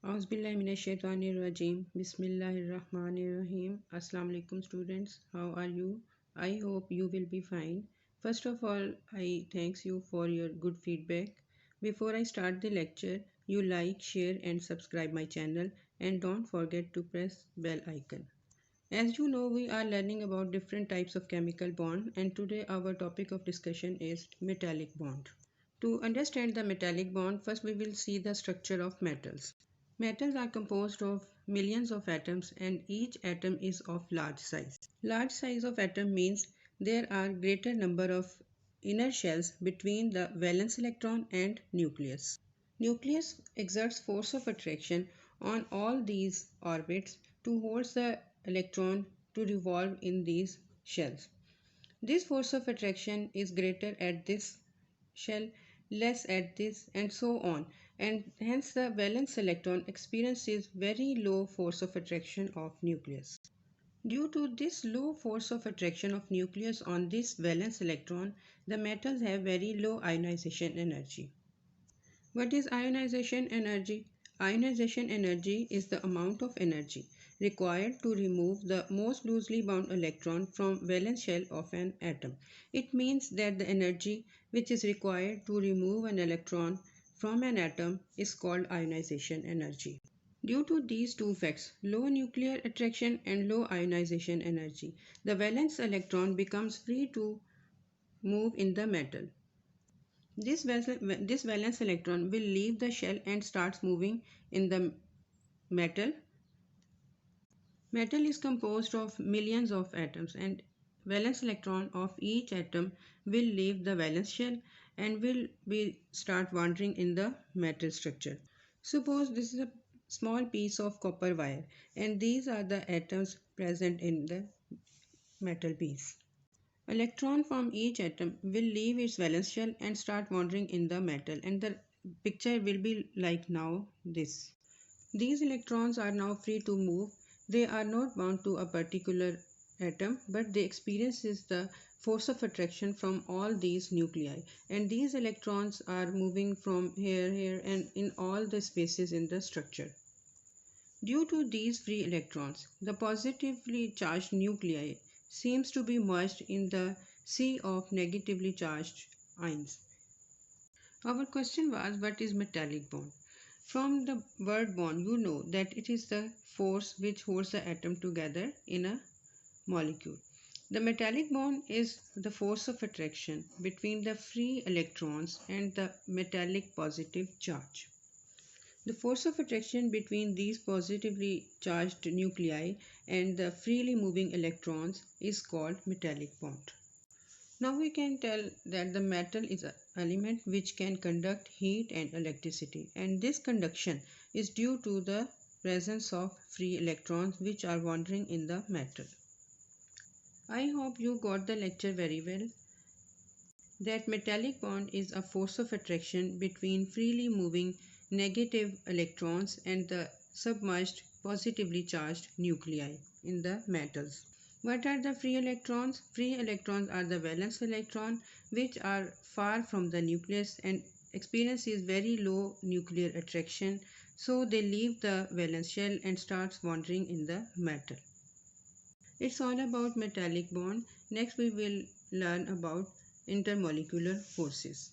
Auzubillahiminash-shaytanir-rajim. Bismillahir-rahmanir-rahim. Assalamu alaikum students. How are you? I hope you will be fine. First of all, I thanks you for your good feedback. Before I start the lecture, you like, share and subscribe my channel and don't forget to press bell icon. As you know, we are learning about different types of chemical bond and today our topic of discussion is metallic bond. To understand the metallic bond, first we will see the structure of metals. Metals are composed of millions of atoms and each atom is of large size. Large size of atom means there are greater number of inner shells between the valence electron and nucleus. Nucleus exerts force of attraction on all these orbits to hold the electron to revolve in these shells. This force of attraction is greater at this shell, less at this, and so on, and hence the valence electron experiences very low force of attraction of nucleus. Due to this low force of attraction of nucleus on this valence electron, the metals have very low ionization energy. What is ionization energy? Ionization energy is the amount of energy required to remove the most loosely bound electron from valence shell of an atom. It means that the energy which is required to remove an electron from an atom is called ionization energy. Due to these two facts, low nuclear attraction and low ionization energy, the valence electron becomes free to move in the metal. This valence electron will leave the shell and starts moving in the metal. Metal is composed of millions of atoms and valence electron of each atom will leave the valence shell and will be start wandering in the metal structure. Suppose this is a small piece of copper wire and these are the atoms present in the metal piece. Electron from each atom will leave its valence shell and start wandering in the metal and the picture will be like now this. These electrons are now free to move. They are not bound to a particular atom but they experiences the force of attraction from all these nuclei and these electrons are moving from here and in all the spaces in the structure. Due to these free electrons, the positively charged nuclei seems to be merged in the sea of negatively charged ions. Our question was, what is metallic bond? From the word bond, you know that it is the force which holds the atom together in a molecule. The metallic bond is the force of attraction between the free electrons and the metallic positive charge. The force of attraction between these positively charged nuclei and the freely moving electrons is called metallic bond. Now we can tell that the metal is an element which can conduct heat and electricity and this conduction is due to the presence of free electrons which are wandering in the metal. I hope you got the lecture very well. That metallic bond is a force of attraction between freely moving negative electrons and the submerged positively charged nuclei in the metals. What are the free electrons? Free electrons are the valence electron which are far from the nucleus and experiences very low nuclear attraction, so they leave the valence shell and starts wandering in the metal. It's all about metallic bond. Next we will learn about intermolecular forces.